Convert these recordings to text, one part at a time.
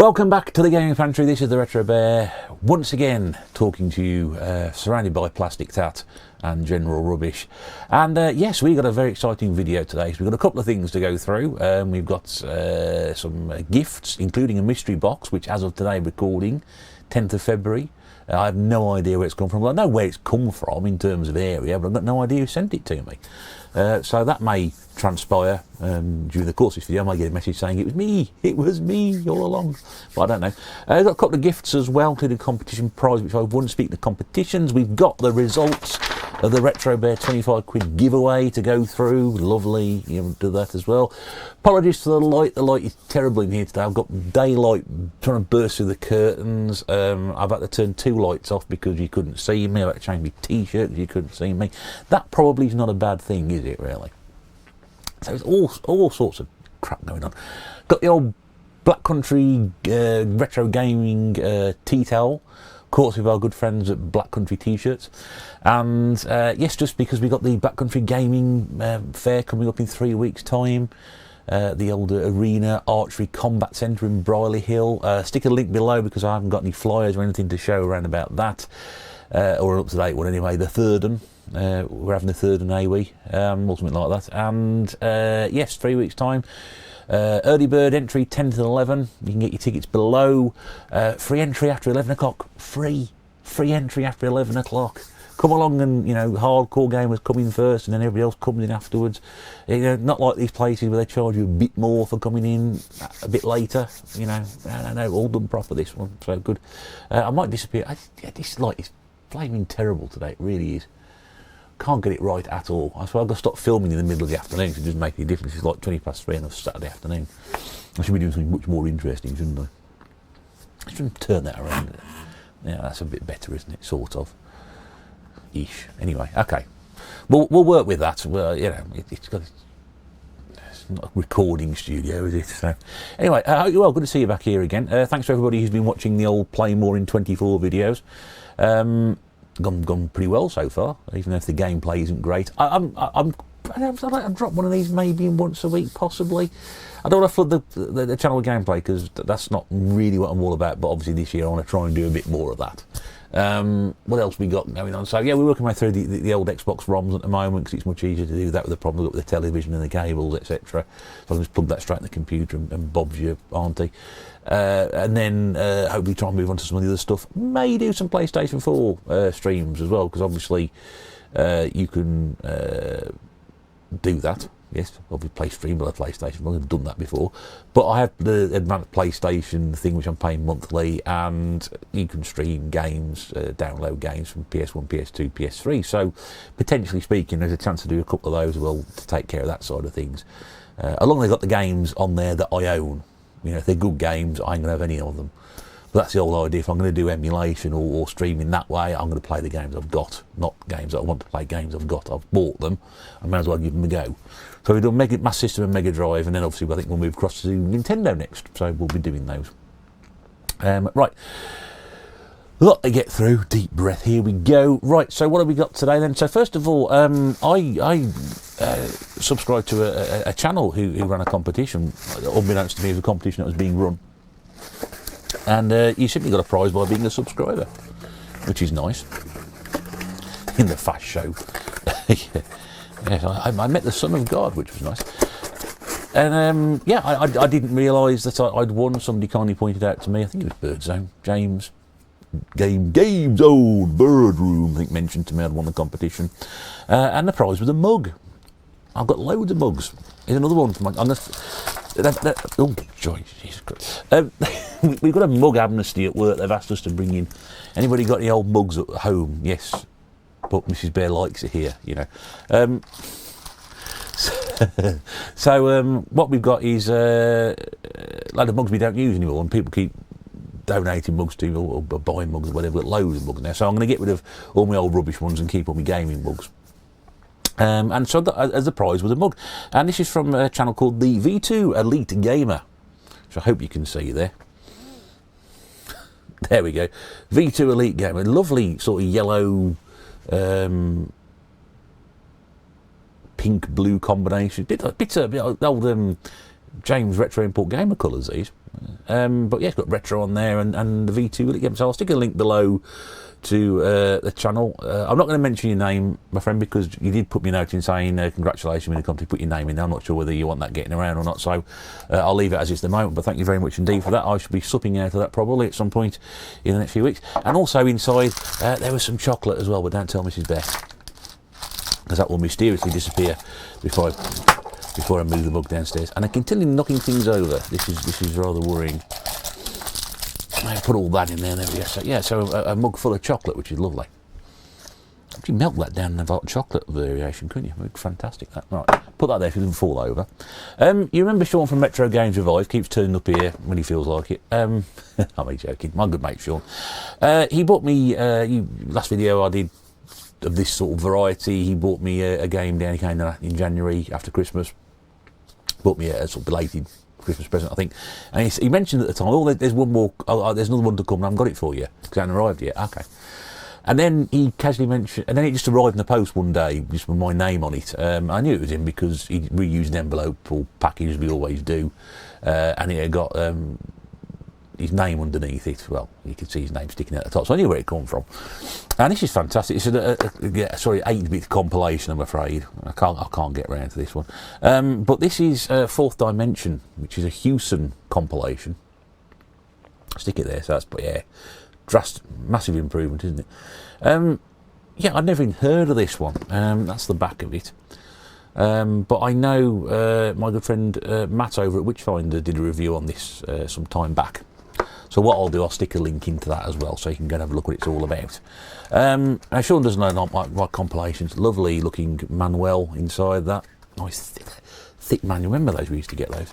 Welcome back to the Gaming Pantry. This is the Retro Bear, once again talking to you, surrounded by plastic tat and general rubbish. And yes, we've got a very exciting video today. So we've got a couple of things to go through. We've got some gifts, including a mystery box, which as of today recording, 10th of February, I have no idea where it's come from. Well, I know where it's come from in terms of area, but I've got no idea who sent it to me. So that may transpire during the course of this video. I might get a message saying it was me all along, but I don't know. I've got a couple of gifts as well, including competition prize which I've won. Speaking of competitions, we've got the results of the Retro Bear 25 quid giveaway to go through. Lovely, you do that as well. Apologies for the light is terrible in here today. I've got daylight trying to burst through the curtains. I've had to turn 2 lights off because you couldn't see me. I've had to change my t-shirt because you couldn't see me. That probably is not a bad thing, is it really? So it's all sorts of crap going on. Got the old Black Country retro gaming tea towel, courtesy of our good friends at Black Country T-shirts. And yes, just because we got the Black Country Gaming Fair coming up in 3 weeks' time. The old Arena Archery Combat Centre in Brierley Hill. Stick a link below because I haven't got any flyers or anything to show around about that. Or an up-to-date one anyway, the third one. We're having the third and AWE, or something like that. And yes, 3 weeks' time. Early bird entry 10 to 11. You can get your tickets below. Free entry after 11 o'clock. Free entry after 11 o'clock. Come along and, you know, hardcore gamers come in first and then everybody else comes in afterwards. You know, not like these places where they charge you a bit more for coming in a bit later. You know, no, all done proper this one. So good. I might disappear. This light is flaming terrible today. It really is. Can't get it right at all. I suppose I've got to stop filming in the middle of the afternoon because it doesn't make any difference. It's like 3:20 on a Saturday afternoon. I should be doing something much more interesting, shouldn't I? I shouldn't turn that around. Yeah, that's a bit better, isn't it? Sort of. Ish. Anyway, okay. We'll work with that. Well, you know, it's not a recording studio, is it? So, anyway, well, good to see you back here again. Thanks to everybody who's been watching the old Play More in 24 videos. Gone pretty well so far, even if the gameplay isn't great. I'd like to drop one of these maybe once a week, possibly. I don't want to flood the channel with gameplay because that's not really what I'm all about, but obviously this year I want to try and do a bit more of that. What else we got going on? So yeah, we're working our way through the old Xbox ROMs at the moment because it's much easier to do that with the problem with the television and the cables, etc. So I can just plug that straight in the computer and Bob's your auntie. And then hopefully try and move on to some of the other stuff. May do some PlayStation 4 streams as well, because obviously you can do that. Yes, obviously play stream by the PlayStation. I've done that before, but I have the advanced PlayStation thing which I'm paying monthly, and you can stream games, download games from PS1, PS2, PS3. So potentially speaking, there's a chance to do a couple of those as well to take care of that side of things. Along they've got the games on there that I own. You know, if they're good games, I ain't going to have any of them. But that's the whole idea. If I'm going to do emulation or streaming that way, I'm going to play the games I've got, not games that I want to play, games I've got. I've bought them. I may as well give them a go. So we've done Master System and Mega Drive, and then obviously I think we'll move across to Nintendo next. So we'll be doing those. Right. A lot to get through. Deep breath. Here we go. Right, so what have we got today then? So first of all, I subscribed to a channel who ran a competition. Unbeknownst to me, it was a competition that was being run. And you simply got a prize by being a subscriber, which is nice. In the fast show. Yeah. Yes, I met the Son of God, which was nice. And yeah, I didn't realise that I'd won. Somebody kindly pointed out to me, I think it was Birdzone, James. Games old bird room, I think, mentioned to me I'd won the competition. And the prize was a mug. I've got loads of mugs. Here's another one from oh, joy, Jesus Christ. We've got a mug amnesty at work. They've asked us to bring in. Anybody got any old mugs at home? Yes. But Mrs. Bear likes it here, you know. So what we've got is a load of mugs we don't use anymore, and people keep donating mugs to me or buying mugs or whatever. We've got loads of mugs now, so I'm going to get rid of all my old rubbish ones and keep all my gaming mugs. And so as the prize was a mug, and this is from a channel called the V2 Elite Gamer, which I hope you can see there. There we go, V2 Elite Gamer, lovely sort of yellow, pink blue combination. Bit old James Retro Import Gamer colours, these. But yeah, it's got retro on there and the V2 will again. So I'll stick a link below to the channel. I'm not going to mention your name, my friend, because you did put me a note in saying congratulations when you come to put your name in there. I'm not sure whether you want that getting around or not, so I'll leave it as is at the moment. But thank you very much indeed for that. I should be supping out of that probably at some point in the next few weeks. And also inside there was some chocolate as well, but don't tell Mrs. Beth, because that will mysteriously disappear before I move the mug downstairs. And I continue knocking things over. This is rather worrying. I put all that in there. There we go. So yeah, so a mug full of chocolate, which is lovely. You melt that down in a hot chocolate variation, couldn't you? Fantastic. That. Right, put that there if it doesn't fall over. You remember Sean from Retro Games Revive keeps turning up here when he feels like it. I'm only joking. My good mate Sean. He bought me last video I did of this sort of variety. He bought me a game down. He came down in January after Christmas. Bought me a sort of belated Christmas present, I think. And he mentioned at the time, oh, there's one more, there's another one to come, and I haven't got it for you because it hasn't arrived yet. Okay. And then he casually mentioned, and then it just arrived in the post one day, just with my name on it. I knew it was him because he reused an envelope or package as we always do, and it had got his name underneath it. Well, you could see his name sticking out the top, so I knew where it come from. And this is fantastic. It's a 8-bit compilation, I'm afraid. I can't get around to this one. But this is Fourth Dimension, which is a Hewson compilation. Stick it there. So that's, but yeah, massive improvement, isn't it? Yeah, I'd never even heard of this one. That's the back of it. But I know my good friend Matt over at Witchfinder did a review on this some time back. So what I'll do, I'll stick a link into that as well, so you can go and have a look what it's all about. Now Sean doesn't know my compilations. Lovely looking manual inside that. Nice thick manual. Remember those? We used to get those.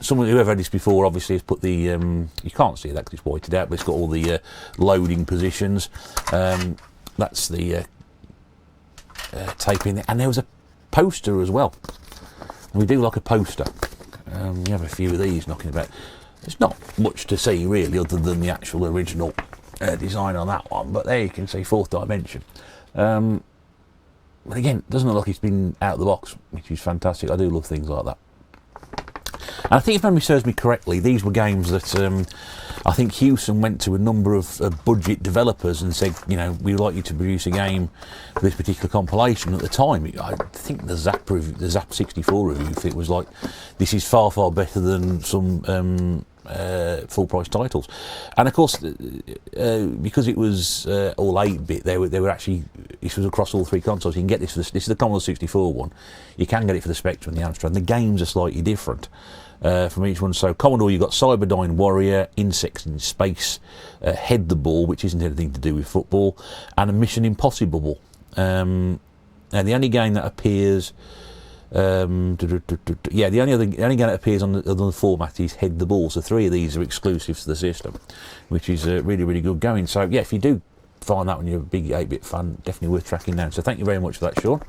Someone whoever had this before obviously has put the. You can't see that because it's whited out, but it's got all the loading positions. That's the tape in there, and there was a poster as well. We do like a poster. We have a few of these knocking about. There's not much to see really other than the actual original design on that one, but there you can see Fourth Dimension. But again, it doesn't look like it's been out of the box, which is fantastic. I do love things like that. And I think if memory serves me correctly, these were games that I think Hewson went to a number of budget developers and said, you know, we'd like you to produce a game for this particular compilation. At the time, I think the Zap 64 review, it was like, this is far, far better than some full price titles. And of course, because it was all 8-bit, they were actually, this was across all 3 consoles. You can get this for this is the Commodore 64 one. You can get it for the Spectrum and the Amstrad. And the games are slightly different from each one. So Commodore, you've got Cyberdyne Warrior, Insects in Space, Head the Ball, which isn't anything to do with football, and a Mission Impossible. And the only game that appears, the only game that appears on the format is Head the Ball. So 3 of these are exclusives to the system, which is really, really good going. So yeah, if you do find that when you're a big 8-bit fan, definitely worth tracking down. So thank you very much for that, Sean.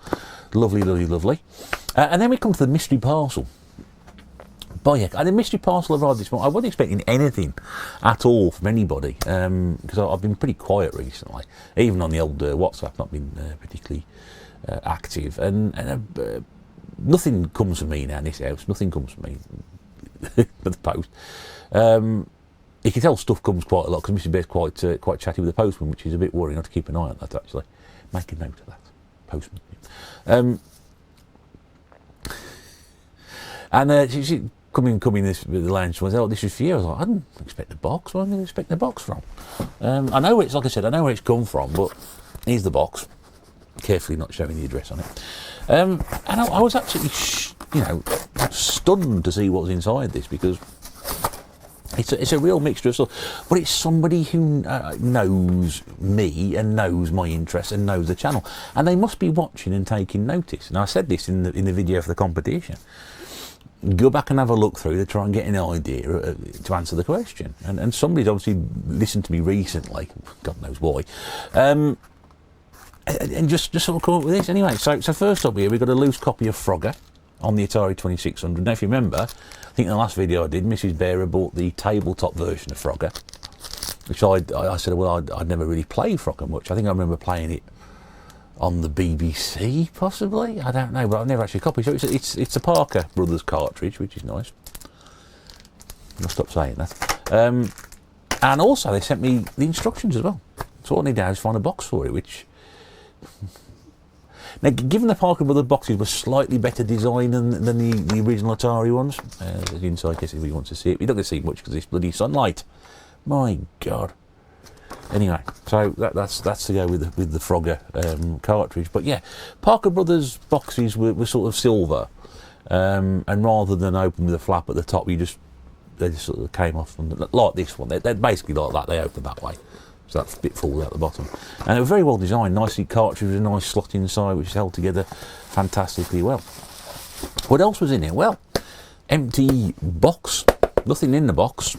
Lovely, lovely, lovely. And then we come to the mystery parcel. But yeah, and the mystery parcel arrived this morning. I wasn't expecting anything at all from anybody because I've been pretty quiet recently. Even on the old WhatsApp, not been particularly active. And nothing comes from me now in this house. Nothing comes from me for the post. You can tell stuff comes quite a lot because Mr. Bear's quite chatty with the postman, which is a bit worrying. I have to keep an eye on that actually. Make a note of that, postman. And she coming this with the lounge was, oh, this is for you. I was like, I didn't expect the box. Where am I going to expect the box from? I know where it's, like I said, I know where it's come from, but here's the box. Carefully not showing the address on it. And I was absolutely, stunned to see what was inside this because it's a real mixture of stuff. But it's somebody who knows me and knows my interests and knows the channel, and they must be watching and taking notice. And I said this in the video for the competition. Go back and have a look through to try and get an idea to answer the question. And somebody's obviously listened to me recently, God knows why, and just sort of come up with this anyway. So first up here, we've got a loose copy of Frogger on the Atari 2600. Now, if you remember, I think in the last video I did, Mrs. Bearer bought the tabletop version of Frogger, which I said, well, I'd never really played Frogger much. I think I remember playing it on the BBC, possibly. I don't know, but I've never actually copied. So it's a Parker Brothers cartridge, which is nice. I'll stop saying that. And also they sent me the instructions as well. So what I need now is find a box for it, which... Now, given the Parker Brothers boxes were slightly better designed than the original Atari ones, the inside case if you want to see it, you're not going to see much because it's bloody sunlight. My God. Anyway, so that's to go with the Frogger cartridge. But yeah, Parker Brothers boxes were sort of silver, and rather than open with a flap at the top, they just sort of came off like this one. They're basically like that. They open that way. So that bit falls out the bottom. And they were very well designed, nicely cartridge with a nice slot inside which is held together fantastically well. What else was in it? Well, empty box, nothing in the box.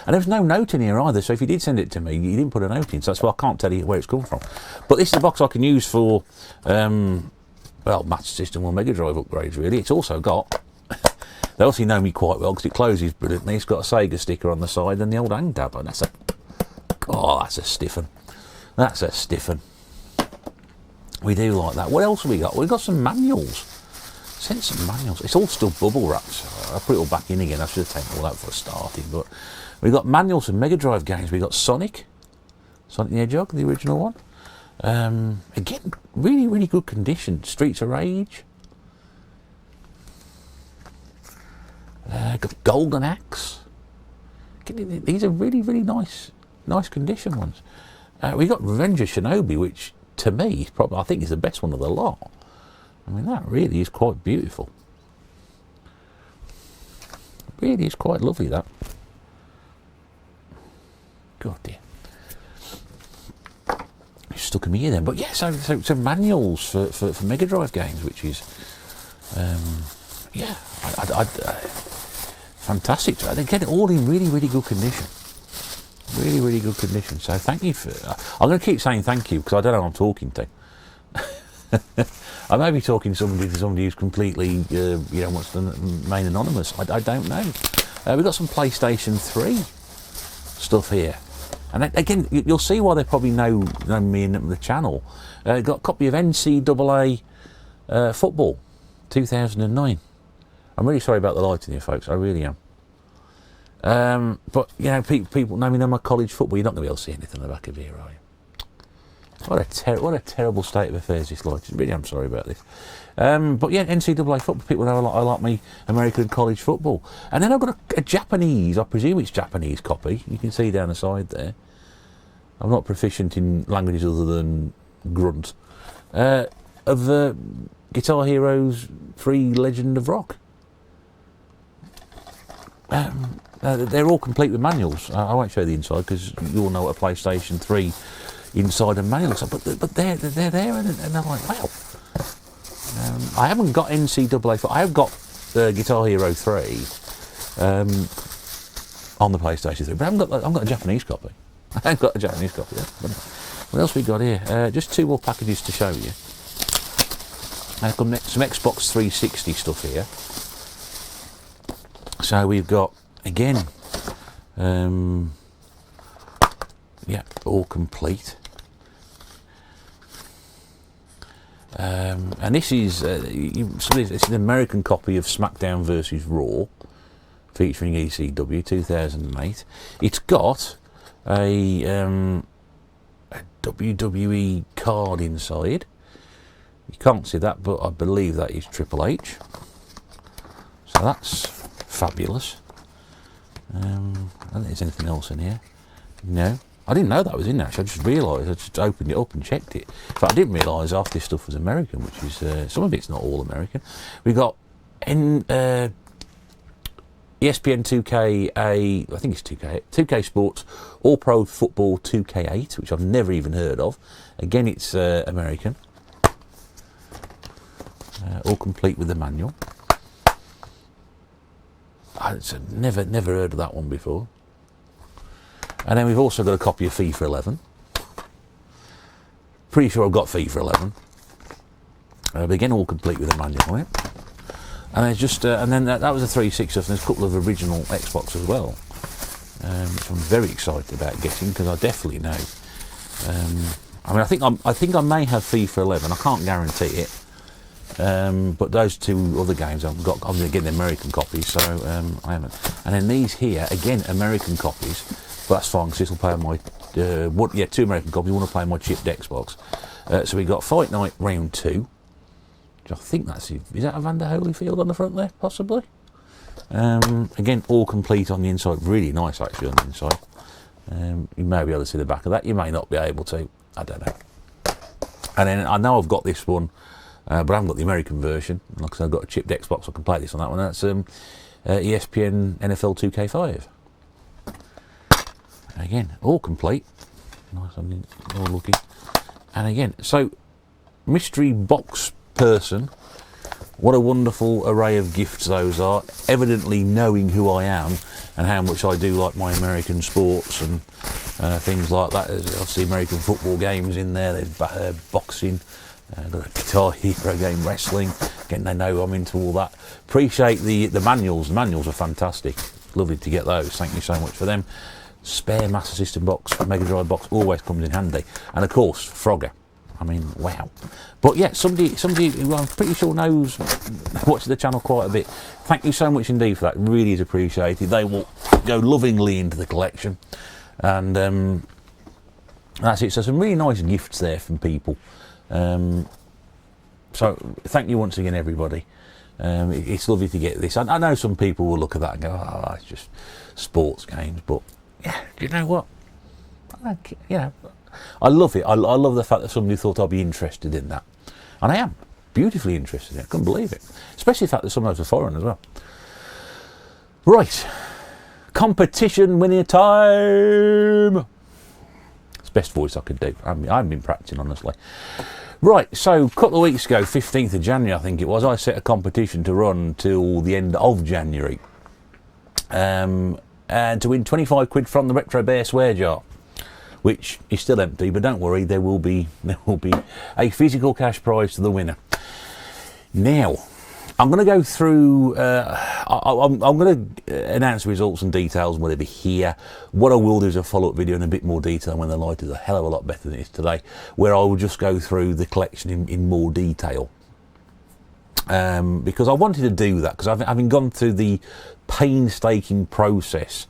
And there was no note in here either, so if you did send it to me, you didn't put a note in, so that's why I can't tell you where it's come from. But this is a box I can use for, well, Master System or Mega Drive upgrades really. It's also got, they obviously know me quite well because it closes brilliantly, it's got a Sega sticker on the side and the old hang tab, and that's a... Oh, that's a stiff'un. That's a stiff'un. We do like that. What else have we got? We've got some manuals. Sent some manuals. It's all still bubble wrapped. So I'll put it all back in again. I should have taken all that for starting. But we've got manuals for Mega Drive games. We've got Sonic the Hedgehog, the original one. Again, really, really good condition. Streets of Rage. Got Golden Axe. These are really, really nice condition ones. We got Revenge of Shinobi, which to me, probably I think is the best one of the lot. I mean, that really is quite beautiful. Really is quite lovely, that. God dear. You stuck in me here then. But yeah, so manuals for Mega Drive games, which is, yeah, fantastic. They get it all in really, really good condition. Really, really good condition. So thank you for... I'm going to keep saying thank you because I don't know who I'm talking to. I may be talking to somebody who's completely, wants to remain anonymous. I don't know. We've got some PlayStation 3 stuff here. And again, you'll see why they probably know me and the channel. Got a copy of NCAA Football 2009. I'm really sorry about the lighting here, folks. I really am. But you know, people know me know my college football. You're not going to be able to see anything on the back of here, are you? What a terrible state of affairs this like. Really, I'm sorry about this. But yeah, NCAA football. People know I like me American college football. And then I've got a Japanese. I presume it's Japanese copy. You can see down the side there. I'm not proficient in languages other than grunt. Of Guitar Heroes 3: Legend of Rock. They're all complete with manuals. I won't show the inside because you all know what a PlayStation 3 inside and manual looks like. But they're there and they're like, wow. I haven't got NCAA. I have got Guitar Hero 3 on the PlayStation 3, but I haven't got a Japanese copy. I haven't got a Japanese copy yet. What else we got here? Just two more packages to show you. I've got some Xbox 360 stuff here. So we've got, again, yeah, all complete. And this is it's an American copy of SmackDown vs. Raw, featuring ECW 2008. It's got a WWE card inside. You can't see that, but I believe that is Triple H. So that's fabulous. I don't think there's anything else in here. No, I didn't know that was in there. Actually, I just realised. I just opened it up and checked it. In fact, I didn't realise half this stuff was American, which is some of it's not all American. We got ESPN 2K, I think it's 2K Sports All Pro Football 2K8, which I've never even heard of. Again, it's American. All complete with the manual. I've never heard of that one before. And then we've also got a copy of FIFA 11. Pretty sure I've got FIFA 11. But again, all complete with the manual on it. And there's just, and then that was a 360 stuff. And there's a couple of original Xbox as well, which I'm very excited about getting because I definitely know I mean, I think I may have FIFA 11. I can't guarantee it. But those two other games I've got, I'm going to get the American copies, so I haven't. And then these here, again, American copies, but that's fine because this will play on my, two American copies, want to play on my chipped Xbox. So we got Fight Night Round 2, which I think is that Evander Holyfield on the front there, possibly? Again, all complete on the inside, really nice actually on the inside. You may be able to see the back of that, you may not be able to, I don't know. And then I know I've got this one, but I haven't got the American version. Like I said, I've got a chipped Xbox, I can play this on that one. That's ESPN NFL 2K5. Again, all complete. Nice, all looking. And again, so mystery box person. What a wonderful array of gifts those are. Evidently knowing who I am and how much I do like my American sports and things like that. There's obviously American football games in there. There's boxing. Got a Guitar Hero game, wrestling. Again, they know I'm into all that. Appreciate the manuals. The manuals are fantastic. Lovely to get those. Thank you so much for them. Spare Master System box, Mega Drive box always comes in handy. And of course, Frogger. I mean, wow. But yeah, somebody who I'm pretty sure knows, watches the channel quite a bit. Thank you so much indeed for that. Really is appreciated. They will go lovingly into the collection. And that's it. So some really nice gifts there from people. So thank you once again, everybody. It's lovely to get this. I know some people will look at that and go, oh, it's just sports games. But yeah, you know what? I love it. I love the fact that somebody thought I'd be interested in that. And I am beautifully interested in it. I couldn't believe it. Especially the fact that some of those are foreign as well. Right. Competition winning time. It's the best voice I could do. I haven't been practicing, honestly. Right, so a couple of weeks ago, 15th of January, I think it was, I set a competition to run till the end of January. And to win 25 quid from the Retro Bear swear jar, which is still empty, but don't worry, there will be a physical cash prize to the winner. Now, I'm going to go through, I'm going to announce the results and details and whatever here. What I will do is a follow-up video in a bit more detail when the light is a hell of a lot better than it is today, where I will just go through the collection in more detail. Because I wanted to do that, because having gone through the painstaking process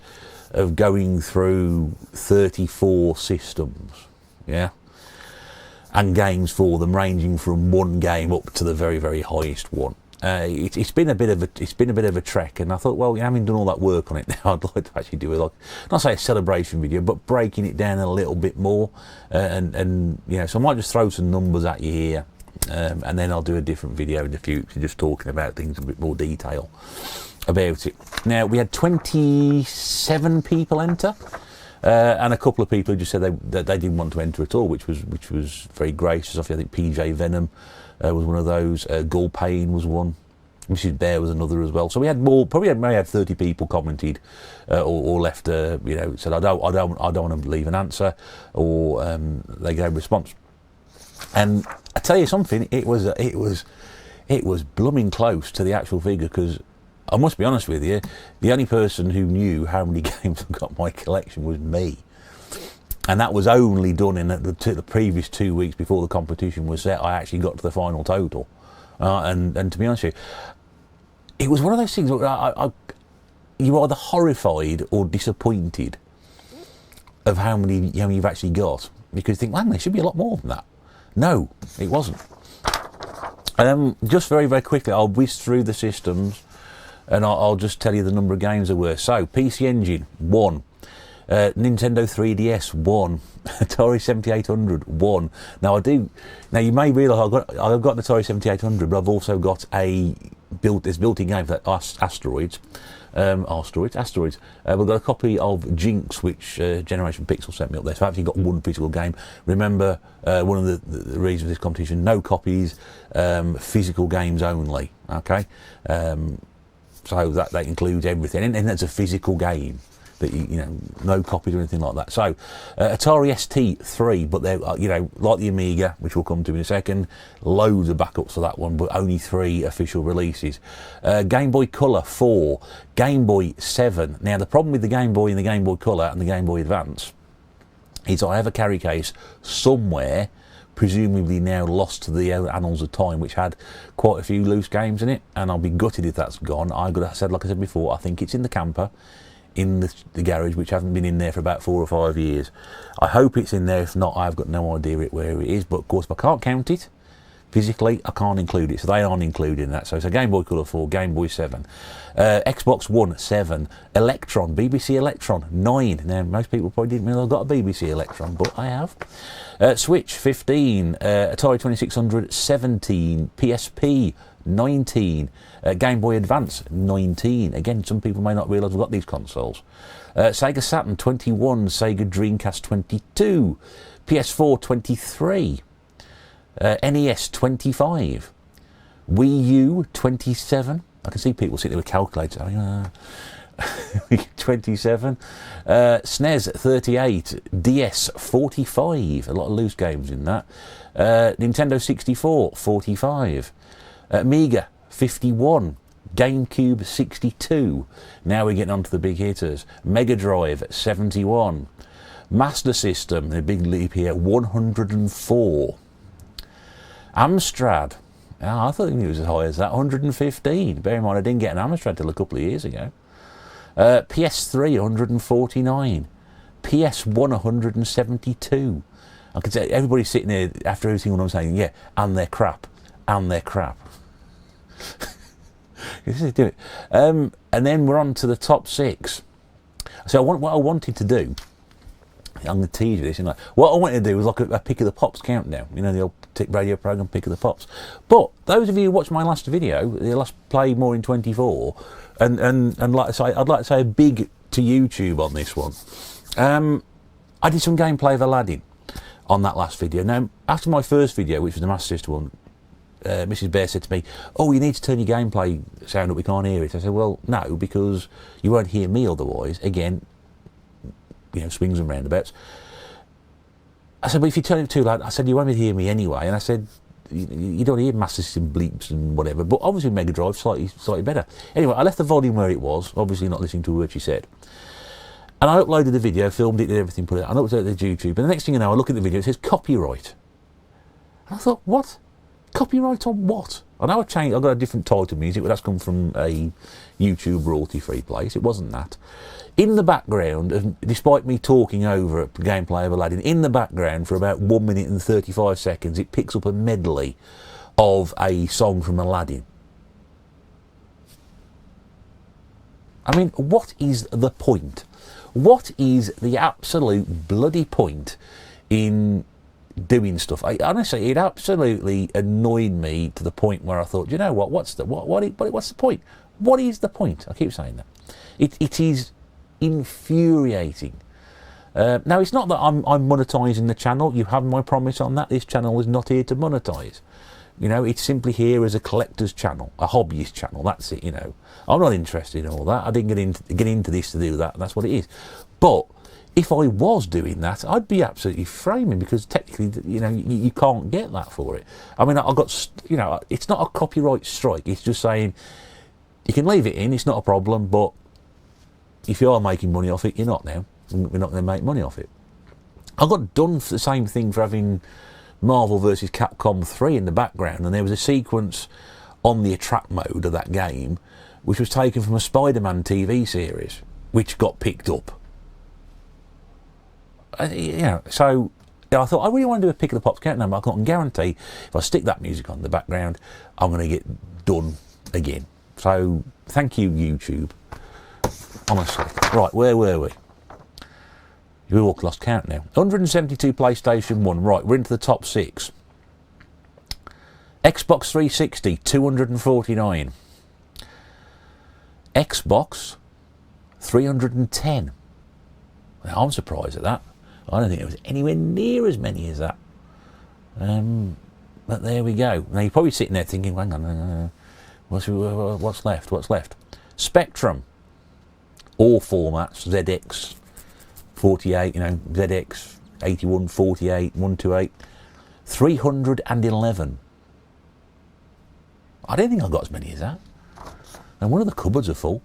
of going through 34 systems, yeah, and games for them, ranging from one game up to the very, very highest one. It's been a bit of a trek, and I thought, well, having done all that work on it now, I'd like to actually do it, like, not say a celebration video, but breaking it down a little bit more, and you know, so I might just throw some numbers at you here, and then I'll do a different video in the future, just talking about things in a bit more detail about it. Now, we had 27 people enter, and a couple of people who just said that they didn't want to enter at all, which was very gracious. I think PJ Venom was one of those. Gull Payne was one. Mrs. Bear was another as well. So we had more. Probably may have 30 people commented or left. Said I don't want to leave an answer, or they gave a response. And I tell you something, it was blooming close to the actual figure, because I must be honest with you, the only person who knew how many games I got in my collection was me. And that was only done in the previous 2 weeks before the competition was set. I actually got to the final total. And to be honest with you, it was one of those things where you're either horrified or disappointed of how many you've actually got. Because you think, man, there should be a lot more than that. No, it wasn't. Just very, very quickly, I'll whiz through the systems, and I'll just tell you the number of games there were. So, PC Engine, 1. Nintendo 3DS, 1. Atari 7800, 1. Now you may realise I've got an Atari 7800, but I've also got this built-in game for Asteroids. We've got a copy of Jinx, which Generation Pixel sent me up there. So I've actually got one physical game. Remember, one of the reasons for this competition, no copies, physical games only. Okay, so that includes everything, and that's a physical game. That no copies or anything like that. So Atari ST3, but they're like the Amiga, which we'll come to in a second, loads of backups for that one, but only 3 official releases. Game Boy Color, 4. Game Boy 7. Now the problem with the Game Boy and the Game Boy Color and the Game Boy Advance is I have a carry case somewhere, presumably now lost to the annals of time, which had quite a few loose games in it, and I'll be gutted if that's gone. Like I said before, I think it's in the camper, in the garage, which hasn't been in there for about 4 or 5 years. I hope it's in there. If not, I've got no idea where it is, but of course, if I can't count it physically, I can't include it, so they aren't included in that. So it's a Game Boy Color 4, Game Boy 7, Xbox One 7, Electron, BBC Electron 9. Now most people probably didn't realise I've got a BBC Electron, but I have. Switch 15, Atari 2600 17, PSP 19, Game Boy Advance 19. Again, some people may not realise we've got these consoles. Sega Saturn 21, Sega Dreamcast 22, PS4 23. NES 25, Wii U 27. I can see people sitting there with calculators. 27, SNES 38, DS 45. A lot of loose games in that. Nintendo 64 45, Amiga 51. GameCube 62. Now we're getting on to the big hitters. Mega Drive 71. Master System, the big leap here, 104. Amstrad, I thought it was as high as that, 115. Bear in mind, I didn't get an Amstrad till a couple of years ago. PS3, 149. PS1, 172. I can say everybody's sitting there after everything I'm saying, yeah, and they're crap, and they're crap. Do it. And then we're on to the top 6. So what I wanted to do, I'm going to tease you this. What I wanted to do was like a Pick of the Pops countdown. You know, the old radio program Pick of the Pops. But those of you who watched my last video, the last Play More in 24, and like I say, I'd like to say a big to YouTube on this one. I did some gameplay of Aladdin on that last video. Now, after my first video, which was the Master System one, Mrs. Bear said to me, "Oh, you need to turn your gameplay sound up. We can't hear it." I said, "Well, no, because you won't hear me otherwise." Again, you know, swings and roundabouts. I said, "But if you turn it too loud," I said, "you won't be hear me anyway." And I said, "You don't hear Master System bleeps and whatever." But obviously Mega Drive slightly better. Anyway, I left the volume where it was, obviously not listening to a word she said. And I uploaded the video, filmed it, did everything, put it out. I looked at it to YouTube, and the next thing you know, I look at the video, it says copyright. And I thought, what? Copyright on what? I know I've got a different title music, but that's come from a YouTube royalty-free place. It wasn't that. In the background, despite me talking over a gameplay of Aladdin, in the background for about 1 minute and 35 seconds, it picks up a medley of a song from Aladdin. I mean, what is the point? What is the absolute bloody point in doing stuff? Honestly, it absolutely annoyed me to the point where I thought, you know what? What's the point? What is the point? I keep saying that. It is infuriating. Now, it's not that I'm monetising the channel. You have my promise on that. This channel is not here to monetise. You know, it's simply here as a collector's channel, a hobbyist channel. That's it. You know, I'm not interested in all that. I didn't get into this to do that. That's what it is. But if I was doing that, I'd be absolutely framing, because technically, you know, you can't get that for it. I mean, I've got, you know, it's not a copyright strike. It's just saying you can leave it in. It's not a problem, but if you are making money off it, you're not now. We're not going to make money off it. I got done for the same thing for having Marvel vs. Capcom 3 in the background, and there was a sequence on the attract mode of that game which was taken from a Spider-Man TV series, which got picked up. You know, so I thought, I really want to do a Pick of the Pops countdown, but I can't guarantee if I stick that music on in the background, I'm going to get done again. So thank you, YouTube. Honestly. Right, where were we? We walked lost count now. 172 PlayStation 1. Right, we're into the top 6. Xbox 360, 249. Xbox, 310. Now, I'm surprised at that. I don't think it was anywhere near as many as that. But there we go. Now, you're probably sitting there thinking, hang on, what's left? What's left? Spectrum. All formats, ZX, 48, you know, ZX, 81, 48, 128, 311. I don't think I got as many as that. And one of the cupboards are full.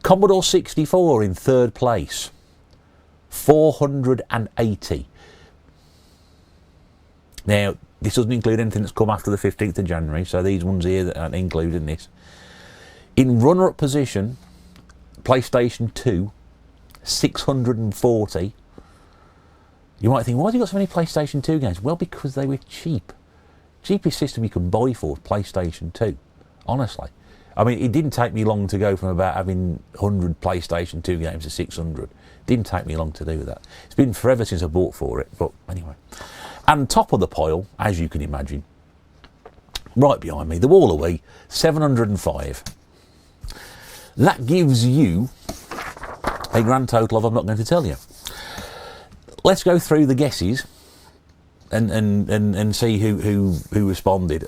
Commodore 64 in 3rd place, 480. Now, this doesn't include anything that's come after the 15th of January, so these ones here that aren't included in this. In runner-up position, PlayStation 2, 640. You might think, why have you got so many PlayStation 2 games? Well, because they were cheap. Cheapest system you could buy for PlayStation 2, honestly. I mean, it didn't take me long to go from about having 100 PlayStation 2 games to 600. Didn't take me long to do that. It's been forever since I bought for it, but anyway. And top of the pile, as you can imagine, right behind me, the Wall of Wii, 705. That gives you a grand total of, I'm not going to tell you. Let's go through the guesses and see who responded.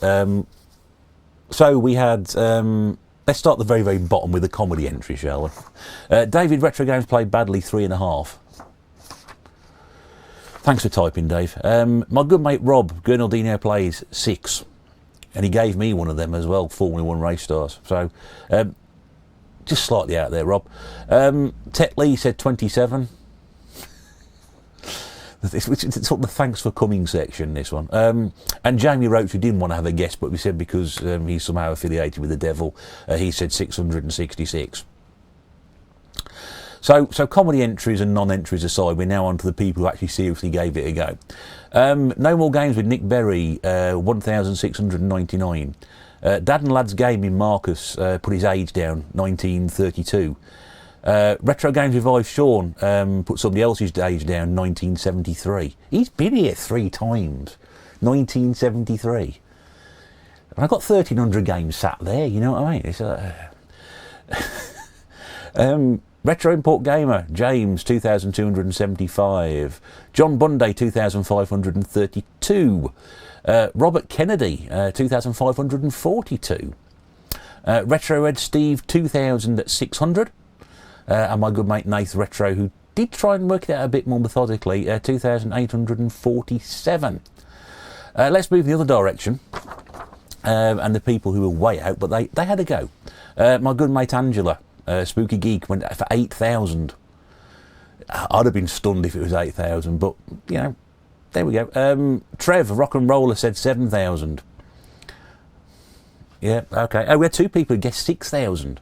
So we had, let's start at the very, very bottom with the comedy entry, shall we? David, Retro Games played badly, 3.5. Thanks for typing, Dave. My good mate Rob, Gernaldino plays 6. And he gave me one of them as well, Formula 1 race stars. So, just slightly out there, Rob. Tet Lee said 27. It's sort of the thanks for coming section, this one. And Jamie Roach, who didn't want to have a guess, but we said because he's somehow affiliated with the devil, he said 666. So comedy entries and non-entries aside, we're now on to the people who actually seriously gave it a go. No More Games with Nick Berry, 1,699. Dad and Lads Gaming, Marcus, put his age down, 1932. Retro Games Revive, Sean, put somebody else's age down, 1973. He's been here 3 times, 1973. And I've got 1,300 games sat there, you know what I mean? It's Retro Import Gamer, James, 2,275. John Bunday, 2,532. Robert Kennedy, 2,542. Retro Ed Steve, 2,600. And my good mate Nath Retro, who did try and work it out a bit more methodically, 2,847. Let's move the other direction. And the people who were way out, but they had a go. My good mate Angela, Spooky Geek, went for 8,000. I'd have been stunned if it was 8,000, but, you know, there we go. Trev, Rock and Roller, said 7,000. Yeah, okay. Oh, we had 2 people who guessed 6,000.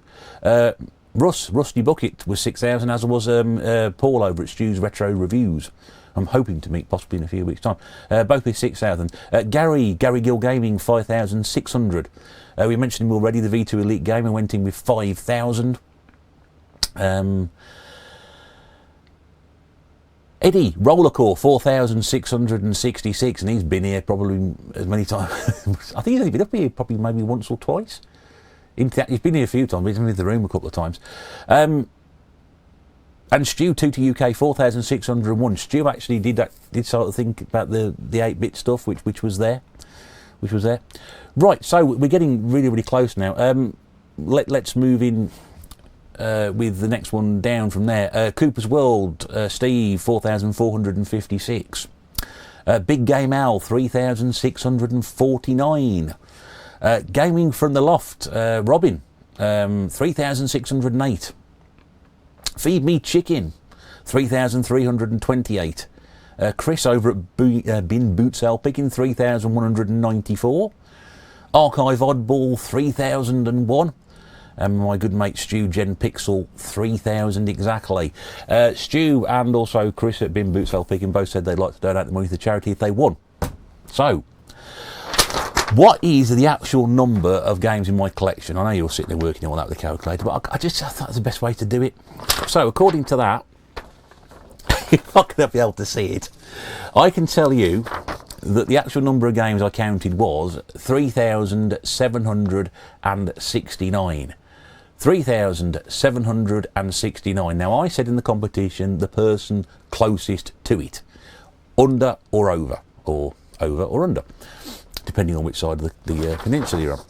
Rusty Bucket was 6,000, as was Paul over at Stu's Retro Reviews. I'm hoping to meet possibly in a few weeks' time. Both with 6,000. Gary Gill Gaming, 5,600. We mentioned him already, the V2 Elite Gamer went in with 5,000. Eddie Rollercore, 4,666, and he's been here probably as many times. I think he's only been up here probably maybe once or twice. He's been here a few times, he's been in the room a couple of times. And Stu, 2 UK, 4,601. Stu actually did sort of think about the 8-bit stuff, which was there. Right, so we're getting really, really close now. Let's move in with the next one down from there. Cooper's World, Steve, 4,456. Big Game Al, 3,649. Gaming from the Loft, Robin, 3,608. Feed Me Chicken, 3,328. Chris over at Bin Bootsell picking 3,194. Archive Oddball, 3,001. And my good mate Stu Gen Pixel, 3,000 exactly. Stu and also Chris at Bin Bootsell picking both said they'd like to donate the money to the charity if they won. So, what is the actual number of games in my collection? I know you're sitting there working all that with the calculator, but I thought it was the best way to do it. So, according to that, if I could be able to see it, I can tell you that the actual number of games I counted was 3,769. 3,769. Now, I said in the competition the person closest to it, under or over, or over or under, depending on which side of the peninsula you're on.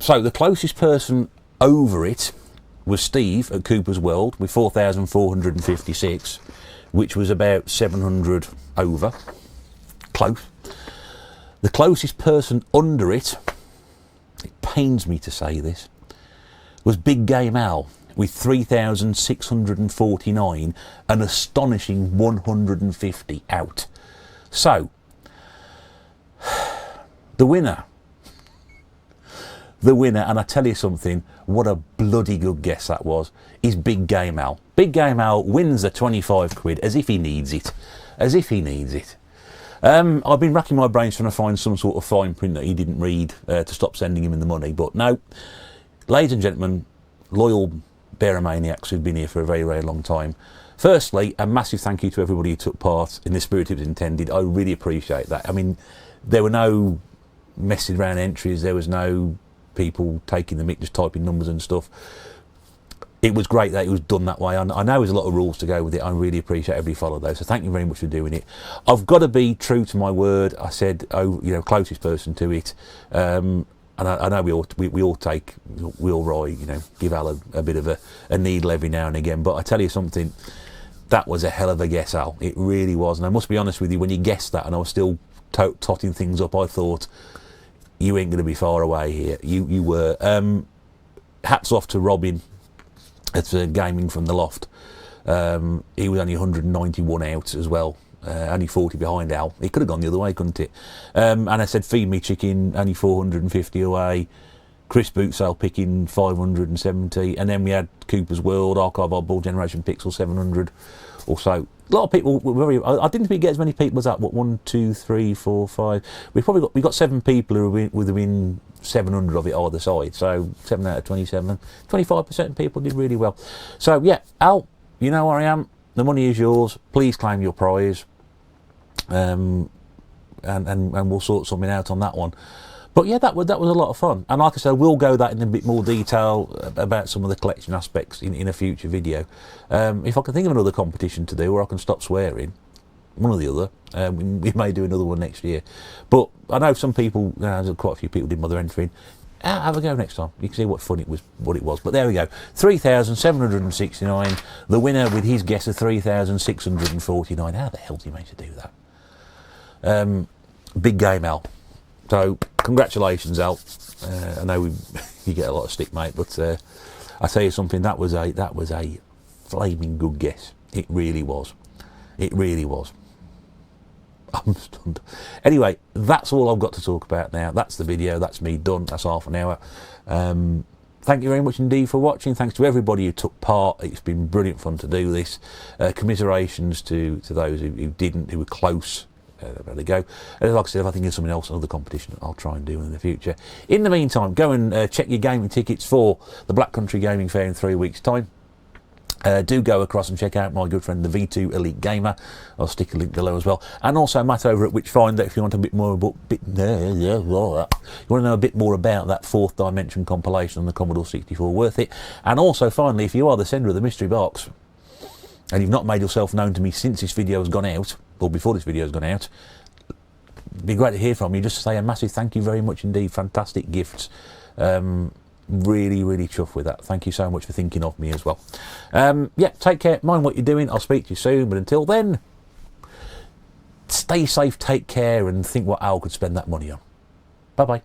So the closest person over it was Steve at Cooper's World with 4,456, which was about 700 over. Close. The closest person under it pains me to say this, was Big Game Al with 3,649, an astonishing 150 out. So, the winner, and I tell you something, what a bloody good guess that was, is Big Game Al. Big Game Al wins the 25 quid as if he needs it. As if he needs it. I've been racking my brains trying to find some sort of fine print that he didn't read to stop sending him in the money, but no. Ladies and gentlemen, loyal Bearomaniacs who've been here for a very, very long time. Firstly, a massive thank you to everybody who took part in the spirit it was intended. I really appreciate that. I mean, there were no messing around entries, there was no people taking the mick, just typing numbers and stuff. It was great that it was done that way. I know there's a lot of rules to go with it. I really appreciate everybody followed those. So thank you very much for doing it. I've got to be true to my word. I said, oh, you know, closest person to it. And I know we all write, you know, give Al a bit of a needle every now and again. But I tell you something, that was a hell of a guess, Al. It really was. And I must be honest with you, when you guessed that and I was still totting things up, I thought, you ain't going to be far away here. You were. Hats off to Robin at Gaming from the Loft. He was only 191 out as well, only 40 behind Al. It could have gone the other way, couldn't it? And I said Feed Me Chicken, only 450 away. Chris Bootsale picking 570, and then we had Cooper's World, Archive Oddball, Generation Pixel 700 or so. A lot of people were very. I didn't think we get as many people as that. What, 1, 2, 3, 4, 5? We got 7 people who were within 700 of it either side. So 7 out of 27, 25% of people did really well. So yeah, Al, you know where I am. The money is yours. Please claim your prize, and we'll sort something out on that one. But yeah, that was a lot of fun. And like I said, we'll go that in a bit more detail about some of the collection aspects in a future video. If I can think of another competition to do where I can stop swearing, one or the other, we may do another one next year. But I know some people, quite a few people did mother entering. Have a go next time. You can see what fun it was, what it was. But there we go. 3,769. The winner with his guess of 3,649. How the hell do you manage to do that? Big Game Al. So congratulations, Al. I know you get a lot of stick, mate, but I tell you something, that was a flaming good guess. It really was. It really was. I'm stunned. Anyway, that's all I've got to talk about now. That's the video. That's me done. That's half an hour. Thank you very much indeed for watching. Thanks to everybody who took part. It's been brilliant fun to do this. Commiserations to those who didn't, who were close. There we go. Like I said, if I think there's something else, another competition, I'll try and do in the future. In the meantime, go and check your gaming tickets for the Black Country Gaming Fair in 3 weeks' time. Do go across and check out my good friend the V2 Elite Gamer. I'll stick a link below as well. And also Matt over at Witchfinder if you want a bit more about you want to know a bit more about that Fourth Dimension compilation on the Commodore 64. Worth it. And also finally, if you are the sender of the mystery box and you've not made yourself known to me since this video has gone out, or before this video has gone out, it'd be great to hear from you. Just to say a massive thank you very much indeed. Fantastic gifts. Really, really chuffed with that. Thank you so much for thinking of me as well. Yeah, take care. Mind what you're doing. I'll speak to you soon. But until then, stay safe, take care, and think what Al could spend that money on. Bye-bye.